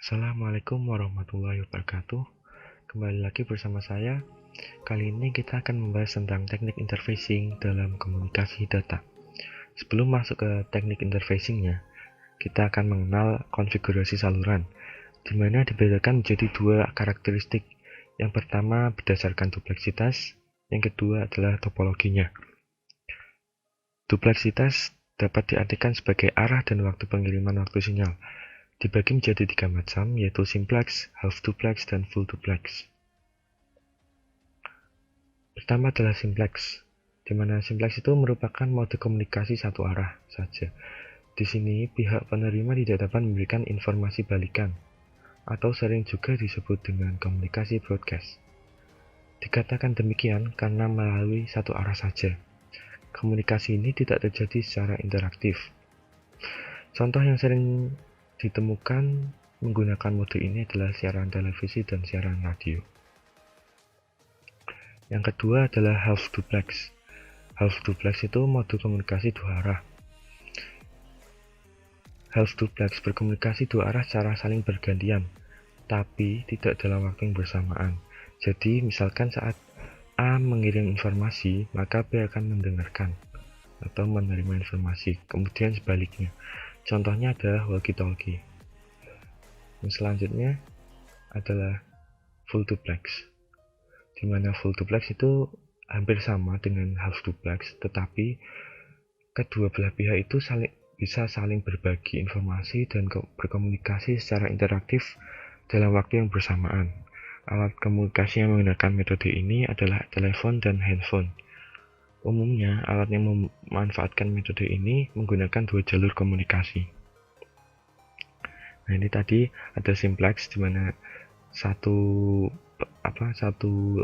Assalamualaikum warahmatullahi wabarakatuh. Kembali lagi bersama saya. Kali ini kita akan membahas tentang teknik interfacing dalam komunikasi data. Sebelum masuk ke teknik interfacingnya, kita akan mengenal konfigurasi saluran, di mana dibedakan menjadi dua karakteristik. Yang pertama berdasarkan dupleksitas, yang kedua adalah topologinya. Dupleksitas dapat diartikan sebagai arah dan waktu pengiriman waktu sinyal. Dibagi menjadi 3 macam, yaitu simplex, half duplex, dan full duplex. Pertama adalah simplex, di mana simplex itu merupakan mode komunikasi satu arah saja. Di sini, pihak penerima tidak dapat memberikan informasi balikan, atau sering juga disebut dengan komunikasi broadcast. Dikatakan demikian karena melalui satu arah saja. Komunikasi ini tidak terjadi secara interaktif. Contoh yang sering ditemukan menggunakan mode ini adalah siaran televisi dan siaran radio. Yang kedua adalah half duplex. Half duplex itu mode komunikasi dua arah. Half duplex berkomunikasi dua arah secara saling bergantian, tapi tidak dalam waktu yang bersamaan. Jadi, misalkan saat A mengirim informasi, maka B akan mendengarkan atau menerima informasi. Kemudian sebaliknya. Contohnya adalah walkie-talkie. Yang selanjutnya adalah full duplex, di mana full duplex itu hampir sama dengan half duplex, tetapi kedua belah pihak itu bisa saling berbagi informasi dan berkomunikasi secara interaktif dalam waktu yang bersamaan. Alat komunikasi yang menggunakan metode ini adalah telepon dan handphone. Umumnya, alat yang memanfaatkan metode ini menggunakan dua jalur komunikasi. Nah, ini tadi ada simplex, di mana satu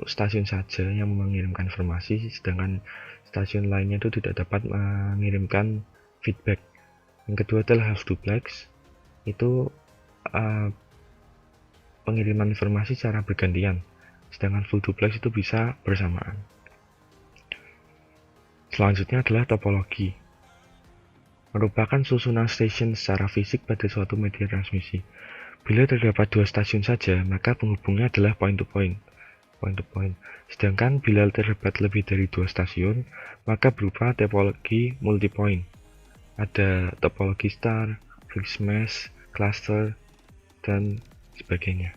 stasiun saja yang mengirimkan informasi, sedangkan stasiun lainnya itu tidak dapat mengirimkan feedback. Yang kedua adalah half duplex, itu pengiriman informasi secara bergantian, sedangkan full duplex itu bisa bersamaan. Selanjutnya adalah topologi, merupakan susunan stasiun secara fisik pada suatu media transmisi. Bila terdapat dua stasiun saja, maka penghubungnya adalah point to point. Sedangkan bila terdapat lebih dari dua stasiun, maka berupa topologi multipoint. Ada topologi star, fixed mesh, cluster, dan sebagainya.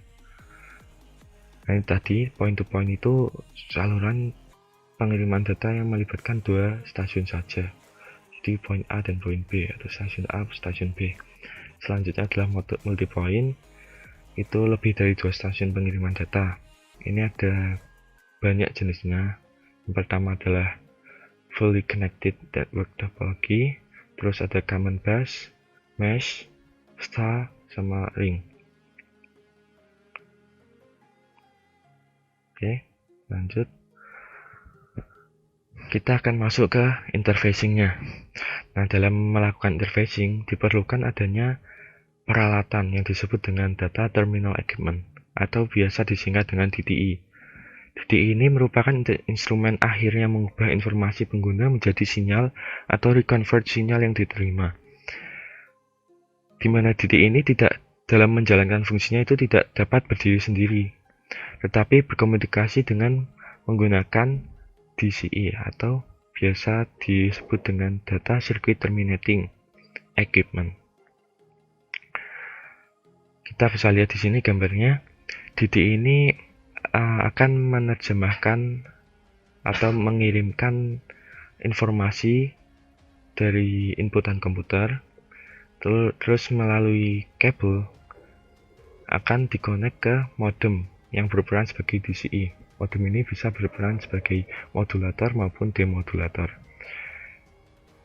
Nah, ini tadi point to point itu saluran pengiriman data yang melibatkan dua stasiun saja. Jadi point A dan point B, atau stasiun A, stasiun B. Selanjutnya adalah mode multipoint, itu lebih dari dua stasiun pengiriman data. Ini ada banyak jenisnya. Yang pertama adalah fully connected network topology, terus ada common bus, mesh, star, sama ring. Oke, lanjut. Kita akan masuk ke interfacingnya. Nah, dalam melakukan interfacing diperlukan adanya peralatan yang disebut dengan data terminal equipment, atau biasa disingkat dengan DTI. DTI ini merupakan instrumen akhir yang mengubah informasi pengguna menjadi sinyal atau reconvert sinyal yang diterima. Di mana DTI ini dalam menjalankan fungsinya itu tidak dapat berdiri sendiri, tetapi berkomunikasi dengan menggunakan DCI atau biasa disebut dengan data circuit terminating equipment. Kita bisa lihat di sini gambarnya. DTI ini akan menerjemahkan atau mengirimkan informasi dari inputan komputer, terus melalui kabel akan dikonek ke modem yang berperan sebagai DCI. Modem ini bisa berperan sebagai modulator maupun demodulator.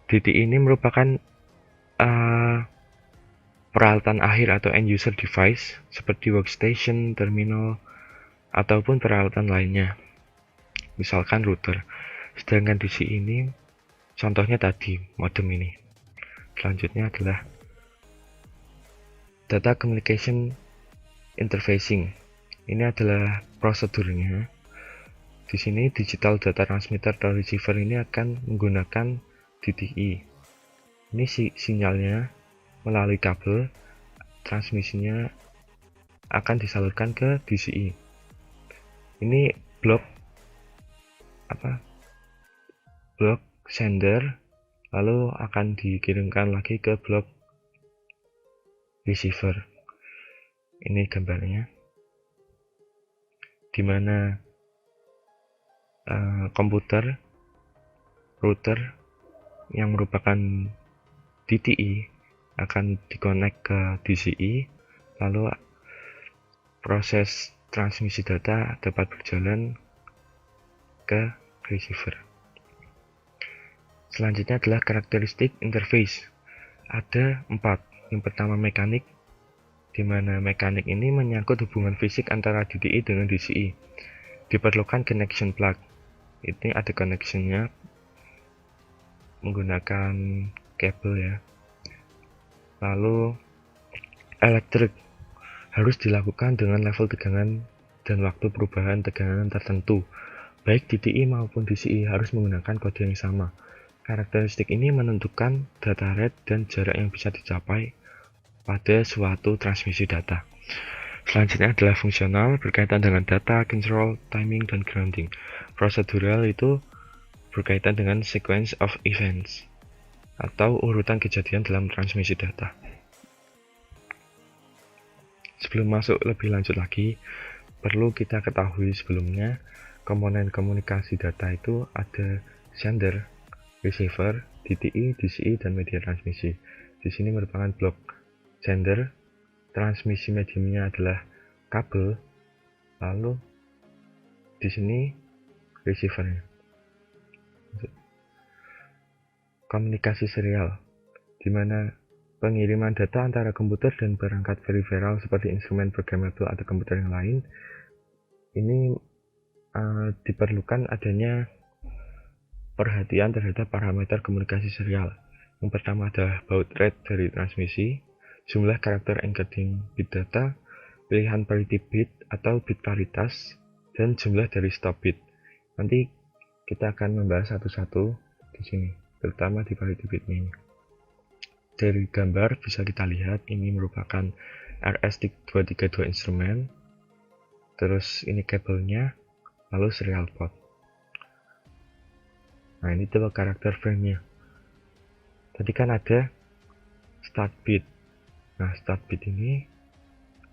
DTI ini merupakan peralatan akhir atau end user device seperti workstation, terminal, ataupun peralatan lainnya, misalkan router. Sedangkan DCI ini contohnya tadi modem ini. Selanjutnya adalah data communication interfacing. Ini adalah prosedurnya. Di sini digital data transmitter atau receiver ini akan menggunakan DTI. Ini sinyalnya melalui kabel, transmisinya akan disalurkan ke DCI. Ini blok sender, lalu akan dikirimkan lagi ke blok receiver. Ini gambarnya, dimana komputer router yang merupakan DTI akan dikonek ke DCI, lalu proses transmisi data dapat berjalan ke receiver. Selanjutnya adalah karakteristik interface. Ada 4. Yang pertama mekanik, di mana mekanik ini menyangkut hubungan fisik antara DTI dengan DCI. Diperlukan connection plug. Ini ada connectionnya menggunakan kabel ya. Lalu elektrik harus dilakukan dengan level tegangan dan waktu perubahan tegangan tertentu. Baik DTI maupun DCI harus menggunakan kode yang sama. Karakteristik ini menentukan data rate dan jarak yang bisa dicapai pada suatu transmisi data. Selanjutnya adalah fungsional, berkaitan dengan data, control, timing, dan grounding. Prosedural itu berkaitan dengan sequence of events atau urutan kejadian dalam transmisi data. Sebelum masuk lebih lanjut lagi, perlu kita ketahui sebelumnya komponen komunikasi data itu ada sender, receiver, DTI, DCI, dan media transmisi. Di sini merupakan blok sender, transmisi mediumnya adalah kabel, lalu di sini receivernya. Komunikasi serial, di mana pengiriman data antara komputer dan perangkat peripheral seperti instrumen programmable atau komputer yang lain, ini diperlukan adanya perhatian terhadap parameter komunikasi serial. Yang pertama adalah baud rate dari transmisi, jumlah karakter encoding bit data, pilihan parity bit atau bit paritas, dan jumlah dari stop bit. Nanti kita akan membahas satu-satu di sini, terutama di parity bitnya ini. Dari gambar bisa kita lihat ini merupakan RS232 instrumen, terus ini kabelnya, lalu serial port. Nah, ini tipe karakter frame-nya. Tadi kan ada start bit. Nah, start bit ini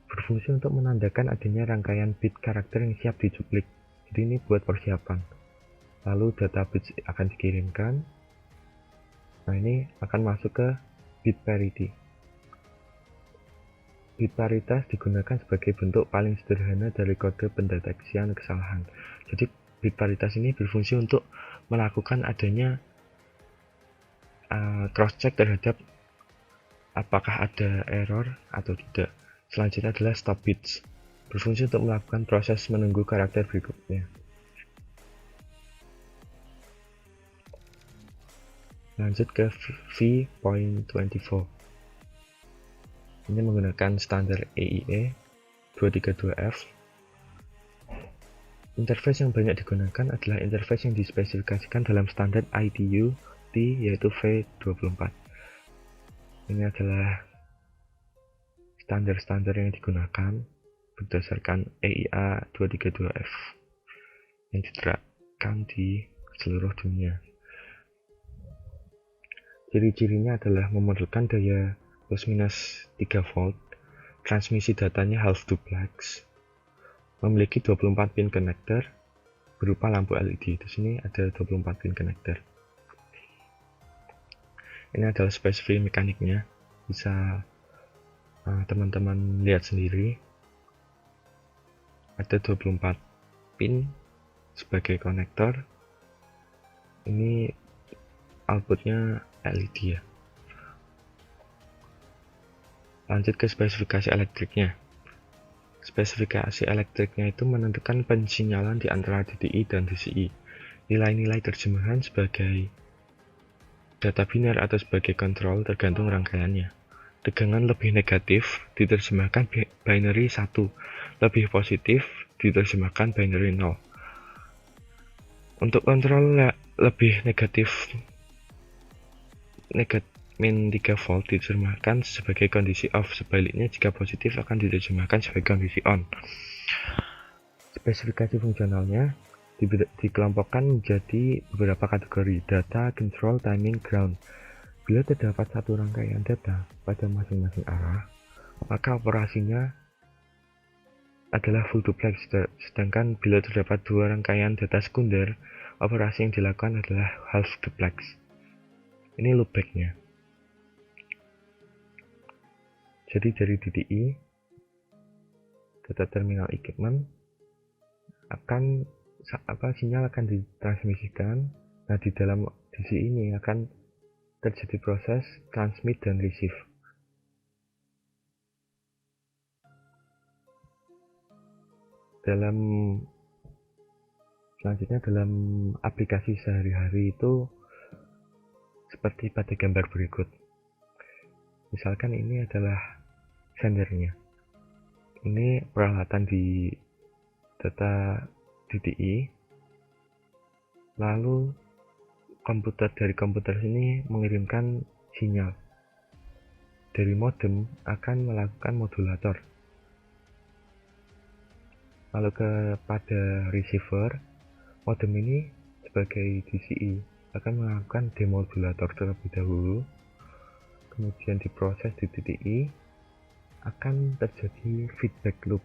berfungsi untuk menandakan adanya rangkaian bit karakter yang siap dicuplik. Jadi ini buat persiapan. Lalu data bit akan dikirimkan. Nah, ini akan masuk ke bit parity. Bit paritas digunakan sebagai bentuk paling sederhana dari kode pendeteksian kesalahan. Jadi bit paritas ini berfungsi untuk melakukan adanya cross check terhadap apakah ada error atau tidak. Selanjutnya adalah stop bits, berfungsi untuk melakukan proses menunggu karakter berikutnya. Lanjut ke V.24. Ini menggunakan standar EIE 232F. Interface yang banyak digunakan adalah interface yang dispesifikasikan dalam standar ITU T, yaitu V24. Ini adalah standar-standar yang digunakan berdasarkan EIA 232F yang diterapkan di seluruh dunia. Ciri-cirinya adalah memerlukan daya plus minus 3 volt, transmisi datanya half duplex, memiliki 24 pin connector berupa lampu LED. Di sini ada 24 pin connector. Ini adalah spesifik mekaniknya, bisa teman-teman lihat sendiri. Ada 24 pin sebagai konektor. Ini outputnya LED ya. Lanjut ke spesifikasi elektriknya. Spesifikasi elektriknya itu menentukan pensinyalan di antara DTI dan DCI. Nilai-nilai terjemahan sebagai data biner atau sebagai kontrol tergantung rangkaiannya. Tegangan lebih negatif diterjemahkan binary 1, lebih positif diterjemahkan binary 0. Untuk kontrol lebih negatif min 3 volt diterjemahkan sebagai kondisi off, sebaliknya jika positif akan diterjemahkan sebagai kondisi on. Spesifikasi fungsionalnya dikelompokkan menjadi beberapa kategori: data, control, timing, ground. Bila terdapat satu rangkaian data pada masing-masing arah, maka operasinya adalah full duplex, sedangkan bila terdapat dua rangkaian data sekunder, operasi yang dilakukan adalah half duplex. Ini loopback-nya. Jadi dari DDI, data terminal equipment, sinyal akan ditransmisikan. Nah, di dalam DC ini akan terjadi proses transmit dan receive. Selanjutnya dalam aplikasi sehari-hari itu seperti pada gambar berikut. Misalkan ini adalah sendernya. Ini peralatan di data DDI. Lalu dari komputer sini mengirimkan sinyal. Dari modem akan melakukan modulator. Lalu kepada receiver, modem ini sebagai DCI akan melakukan demodulator terlebih dahulu, kemudian diproses di DDI, akan terjadi feedback loop.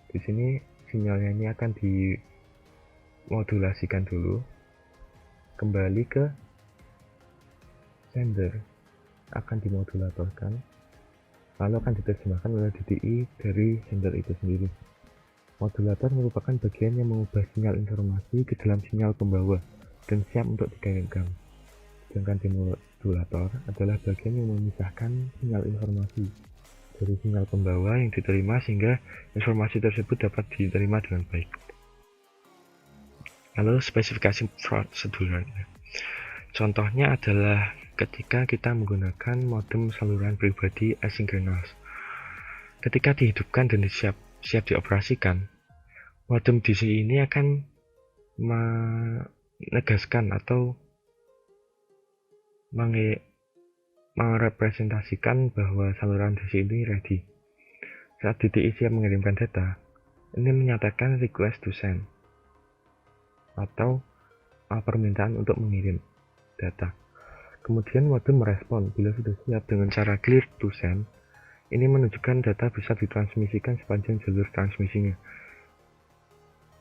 Di sini sinyalnya ini akan dimodulasikan dulu, kembali ke sender, akan dimodulatorkan, lalu akan diterjemahkan oleh DDI dari sender itu sendiri. Modulator merupakan bagian yang mengubah sinyal informasi ke dalam sinyal pembawa dan siap untuk dikirimkan. Sedangkan demodulator adalah bagian yang memisahkan sinyal informasi dari sinyal pembawa yang diterima sehingga informasi tersebut dapat diterima dengan baik. Lalu spesifikasi prosedurnya. Contohnya adalah ketika kita menggunakan modem saluran pribadi asynchronous. Ketika dihidupkan dan siap dioperasikan, modem DC ini akan menegaskan atau merepresentasikan bahwa saluran DC ini ready. Saat DDI siap mengirimkan data, ini menyatakan request to send atau permintaan untuk mengirim data. Kemudian modem merespon bila sudah siap dengan cara clear to send. Ini menunjukkan data bisa ditransmisikan sepanjang jalur transmisinya.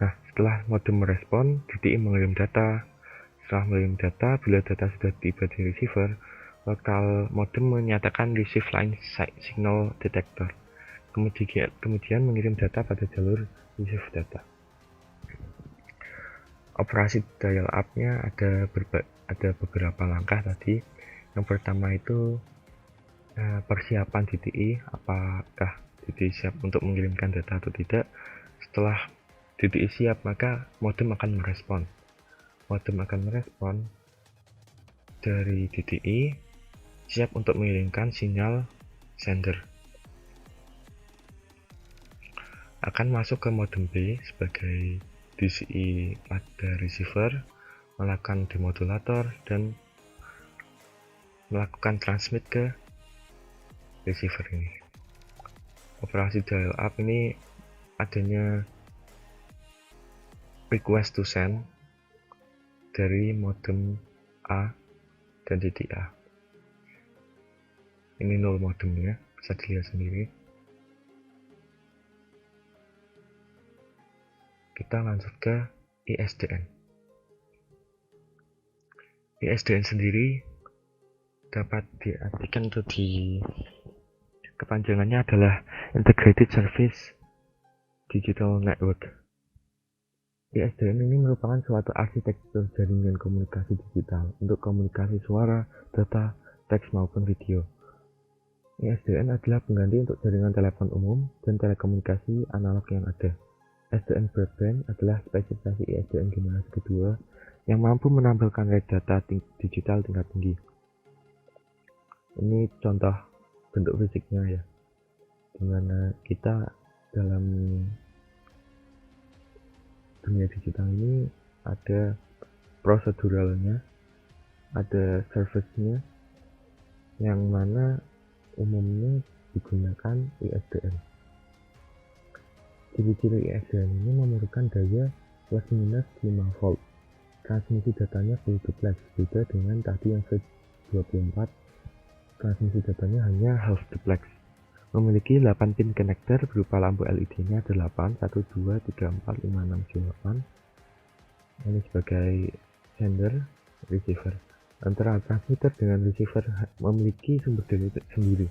Nah, setelah modem merespon, DDI mengirim data. Setelah mengirim data, bila data sudah tiba di receiver, lokal modem menyatakan receive line signal detector. Kemudian mengirim data pada jalur receive data. Operasi dial up-nya ada beberapa langkah tadi. Yang pertama itu persiapan DDI, apakah DDI siap untuk mengirimkan data atau tidak. Setelah DDI siap, maka modem akan merespon. Modem akan merespon dari DDI siap untuk mengirimkan sinyal sender. Akan masuk ke modem B sebagai DCI pada receiver, melakukan demodulator dan melakukan transmit ke receiver ini. Operasi dial up ini adanya request to send dari modem A dan DDA. Ini nol modemnya, bisa dilihat sendiri. Kita lanjut ke ISDN. ISDN sendiri dapat diartikan itu kepanjangannya adalah Integrated Service Digital Network. ISDN ini merupakan suatu arsitektur jaringan komunikasi digital untuk komunikasi suara, data, teks maupun video. ISDN adalah pengganti untuk jaringan telepon umum dan telekomunikasi analog yang ada. SDN broadband adalah spesifikasi ISDN generasi kedua yang mampu menampilkan rate data digital tingkat tinggi. Ini contoh bentuk fisiknya ya, dimana kita dalam dunia digital ini ada proseduralnya, ada service-nya, yang mana umumnya digunakan ISDN. Ciri-ciri ISDN ini memerlukan daya plus minus 5 volt. Transmisi datanya full duplex, beda dengan tadi yang V24. Transmisi datanya hanya half duplex. Memiliki 8 pin connector berupa lampu LED-nya 8, 1, 2, 3, 4, 5, 6, 7, 8. Ini sebagai sender, receiver. Antara transmitter dengan receiver memiliki sumber daya sendiri.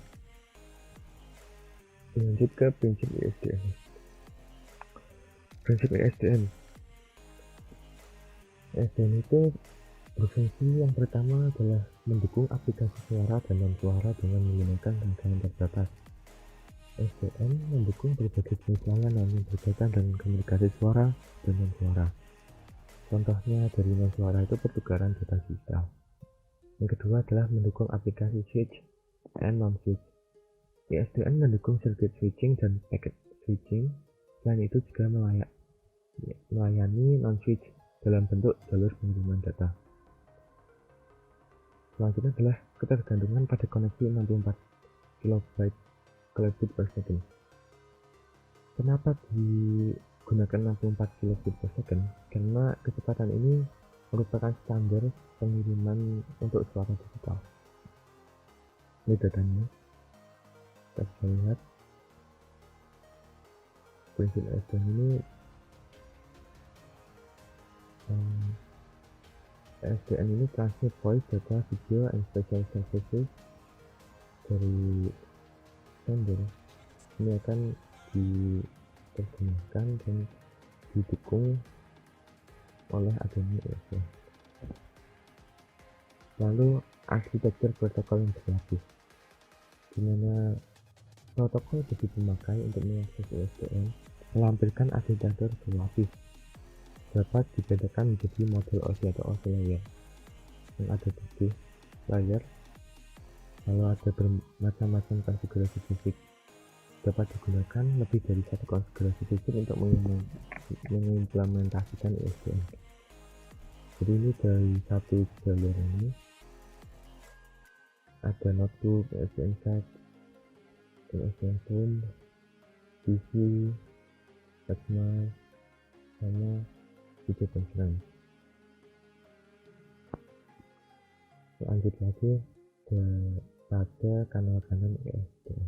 Lanjut ke prinsip ISDN. Prinsip ISDN. ISDN itu berfungsi yang pertama adalah mendukung aplikasi suara dan non-suara dengan menggunakan rangkaian terbatas. ISDN mendukung berbagai jenis layanan yang berkaitan dengan komunikasi suara dan non-suara. Contohnya dari non-suara itu pertukaran data digital. Yang kedua adalah mendukung aplikasi switch and non-switch. ISDN mendukung circuit switching dan packet switching. Selain itu juga melayani non-switch dalam bentuk jalur pengiriman data. Selanjutnya adalah ketergantungan pada koneksi 64 KB kilobit per second. Kenapa digunakan 64 kilobit per second? Karena kecepatan ini merupakan standar pengiriman untuk suara digital. Ini datanya. Kita bisa lihat prinsip ISDN ini. ISDN ini transmit voice, data, video, and special services dari sender. Ini akan diterjemahkan dan didukung oleh adanya ISDN. Lalu arsitektur protokol yang berlapis, di mana protokol bagi pemakai untuk mengakses ISDN melampirkan arsitektur berlapis. Dapat dibedakan menjadi model OSI atau OSI layer yang ada di layar. Lalu ada bermacam-macam konfigurasi fisik. Dapat digunakan lebih dari satu konfigurasi fisik untuk mengimplementasikan ISDN. Jadi ini dari satu jalur ini ada notebook, ISDN set, ISDN phone, PC, Plasma, sama video conference. Lanjut lagi pada kanal-kanal ISDN.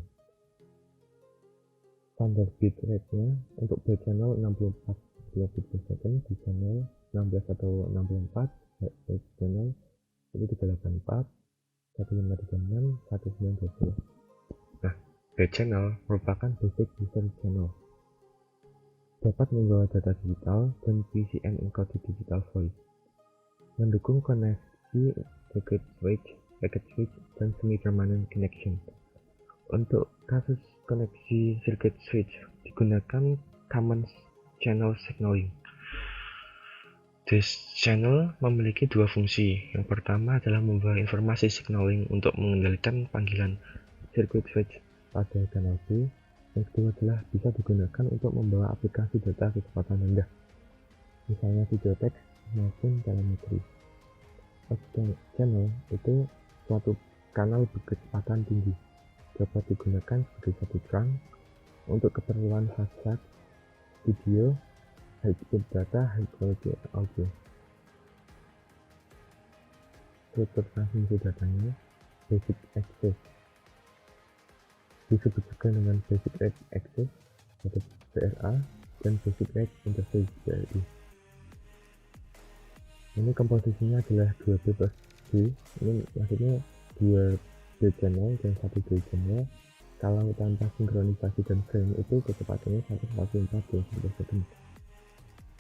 Standar bitrate-nya untuk B channel 64 kilobit per second, di channel 16 atau 64, H channel itu 384, 1536, 1920. Nah, B channel merupakan basic user channel. Dapat membawa data digital dan PCM encoded digital voice. Mendukung koneksi circuit switch, packet switch, dan semi-permanent connection. Untuk kasus koneksi circuit switch digunakan common channel signaling. This channel memiliki dua fungsi. Yang pertama adalah membawa informasi signaling untuk mengendalikan panggilan circuit switch pada kanal B. Yang kedua adalah bisa digunakan untuk membawa aplikasi data kecepatan rendah, misalnya video teks maupun telemetri. Channel itu suatu kanal berkecepatan tinggi, dapat digunakan sebagai satu trunk untuk keperluan fast video, high speed data, high quality audio. Struktur transmisi datanya basic access, disebut juga dengan basic rate access atau BRA, dan basic rate interface BRI. Ini komposisinya adalah 2B plus D. Ini maksudnya 2 B channel dan 1 D channel. Kalau tanpa sinkronisasi dan frame itu kecepatannya 144 km/s.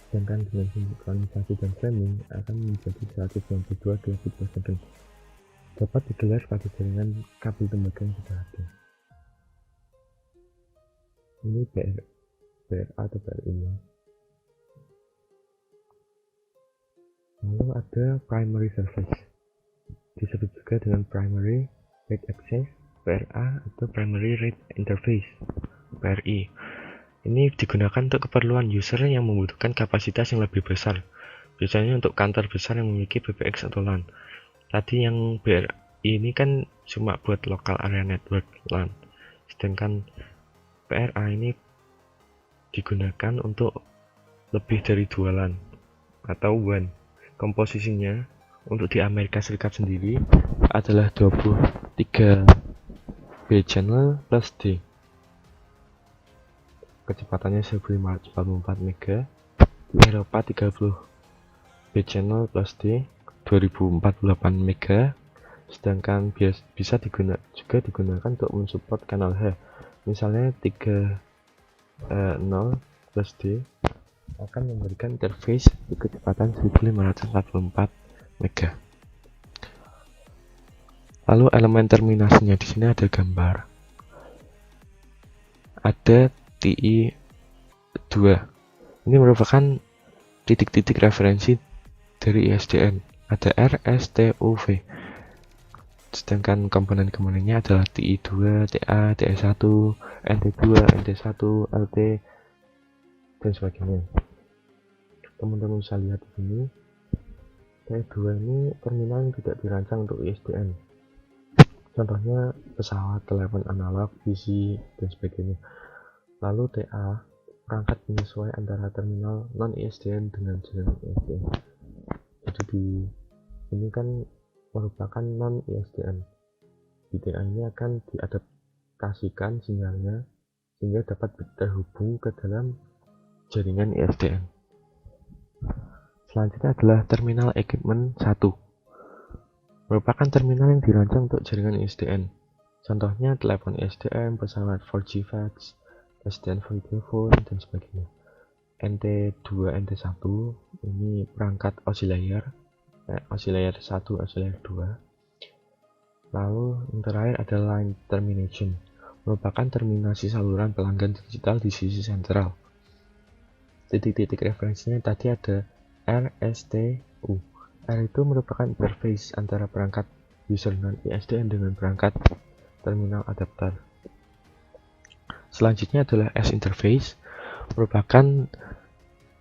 Sedangkan dengan sinkronisasi dan framing akan menjadi 192 km/s. Dapat digelar pada jaringan kabel tembaga yang sudah ada. Ini BRA atau BRI. Lalu ada primary service, disebut juga dengan primary rate access, PRA, atau primary rate interface, PRI. Ini digunakan untuk keperluan user yang membutuhkan kapasitas yang lebih besar, biasanya untuk kantor besar yang memiliki PBX atau LAN. Tadi yang ini kan cuma buat local area network LAN, sedangkan PRA ini digunakan untuk lebih dari 2 LAN atau WAN. Komposisinya untuk di Amerika Serikat sendiri adalah 23 B channel plus D, kecepatannya 1544 MB. Di Eropa 30 B channel plus D 2048 MB, sedangkan bisa juga digunakan untuk mensupport kanal H. Misalnya 30 plus D akan memberikan interface di kecepatan 1544 MB. Lalu elemen terminasinya di sini ada gambar. Ada TI2. Ini merupakan titik-titik referensi dari ISDN. Ada R, S, T, U, V. Sedangkan komponen-komponennya adalah TI2, TA, TE1, NT2, NT1, LT, dan sebagainya. Teman-teman bisa lihat di sini. TI2 ini terminal yang tidak dirancang untuk ISDN. Contohnya pesawat, telepon analog, PC, dan sebagainya. Lalu TA, perangkat penyesuai antara terminal non-ISDN dengan jaringan ISDN. Jadi ini kan merupakan non-ISDN. Di TA ini akan diadaptasikan sinyalnya sehingga dapat terhubung ke dalam jaringan ISDN. Selanjutnya adalah terminal equipment 1. Merupakan terminal yang dirancang untuk jaringan ISDN. Contohnya telepon ISDN, pesawat 4G fax, SDN video phone, dan sebagainya. NT2, NT1 ini perangkat oscillator 1, oscillator 2. Lalu yang terakhir adalah line termination, merupakan terminasi saluran pelanggan digital di sisi sentral. Titik-titik referensinya tadi ada R, S, T, U. R itu merupakan interface antara perangkat user non-ISDN dengan perangkat terminal adapter. Selanjutnya adalah S interface, merupakan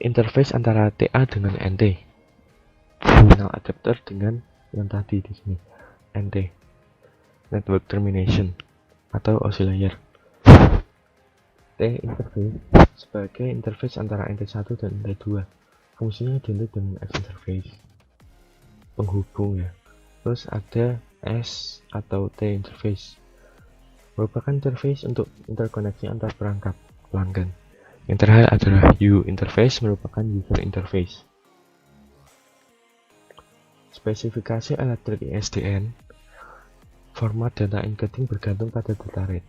interface antara TA dengan NT. Terminal adapter dengan yang tadi di sini, NT. Network termination atau oscillator. T interface sebagai interface antara NT1 dan NT2. Fungsinya identik dengan X interface, penghubung ya. Terus ada S atau T interface, merupakan interface untuk interkoneksi antar perangkat pelanggan. Yang terakhir adalah U interface, merupakan user interface. Spesifikasi elektrik ISDN, format data encoding bergantung pada data rate.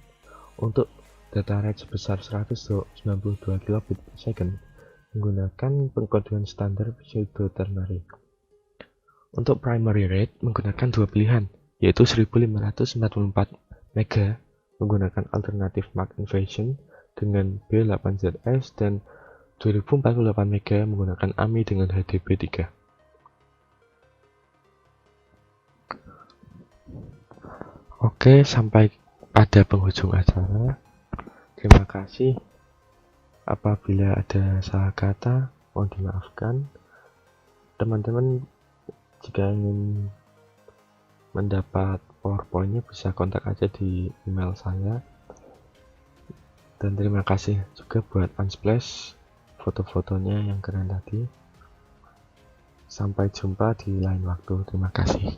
Untuk data rate sebesar 192 kilobit per second menggunakan pengkodean standar pseudo ternary. Untuk primary rate menggunakan dua pilihan, yaitu 1544 MB menggunakan alternatif Mach Invasion dengan B8ZS dan 2048 MB menggunakan AMI dengan HDP3. Oke, sampai pada penghujung acara. Terima kasih. Apabila ada salah kata, mohon dimaafkan. Teman-teman jika ingin mendapat PowerPoint-nya bisa kontak aja di email saya. Dan terima kasih juga buat Unsplash foto-fotonya yang keren tadi. Sampai jumpa di lain waktu. Terima kasih.